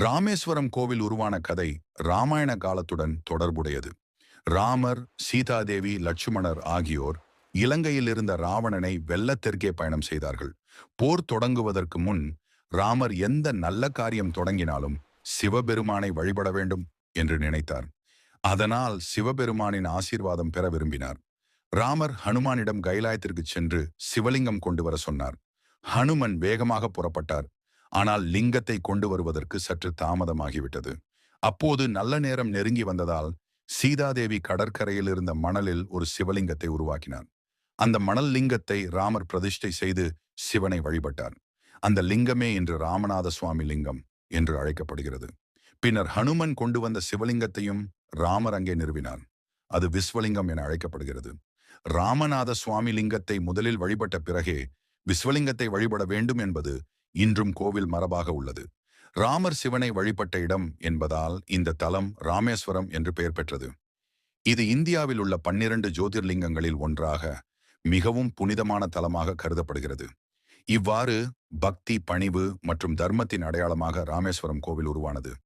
ராமேஸ்வரம் கோவில் உருவான கதை ராமாயண காலத்துடன் தொடர்புடையது. ராமர், சீதாதேவி, லட்சுமணர் ஆகியோர் இலங்கையில் இருந்த ராவணனை வெல்லத் தெற்கே பயணம் செய்தார்கள். போர் தொடங்குவதற்கு முன் ராமர் எந்த நல்ல காரியம் தொடங்கினாலும் சிவபெருமானை வழிபட வேண்டும் என்று நினைத்தார். அதனால் சிவபெருமானின் ஆசீர்வாதம் பெற விரும்பினார். ராமர் ஹனுமானிடம் கைலாயத்திற்கு சென்று சிவலிங்கம் கொண்டு வர சொன்னார். ஹனுமன் வேகமாக புறப்பட்டார். ஆனால் லிங்கத்தை கொண்டு வருவதற்கு சற்று தாமதமாகிவிட்டது. அப்போது நல்ல நேரம் நெருங்கி வந்ததால் சீதாதேவி கடற்கரையில் இருந்த மணலில் ஒரு சிவலிங்கத்தை உருவாக்கினார். அந்த மணல் லிங்கத்தை ராமர் பிரதிஷ்டை செய்து சிவனை வழிபட்டார். அந்த லிங்கமே இன்று ராமநாத சுவாமி லிங்கம் என்று அழைக்கப்படுகிறது. பின்னர் ஹனுமன் கொண்டு வந்த சிவலிங்கத்தையும் ராமர் அங்கே நிறுவினார். அது விஸ்வலிங்கம் என அழைக்கப்படுகிறது. ராமநாத சுவாமி லிங்கத்தை முதலில் வழிபட்ட பிறகே விஸ்வலிங்கத்தை வழிபட வேண்டும் என்பது இன்றும் கோவில் மரபாக உள்ளது. ராமர் சிவனை வழிபட்ட இடம் என்பதால் இந்த தலம் ராமேஸ்வரம் என்று பெயர் பெற்றது. இது இந்தியாவில் உள்ள 12 ஜோதிர்லிங்கங்களில் ஒன்றாக மிகவும் புனிதமான தலமாக கருதப்படுகிறது. இவ்வாறு பக்தி, பணிவு மற்றும் தர்மத்தின் அடையாளமாக ராமேஸ்வரம் கோவில் உருவானது.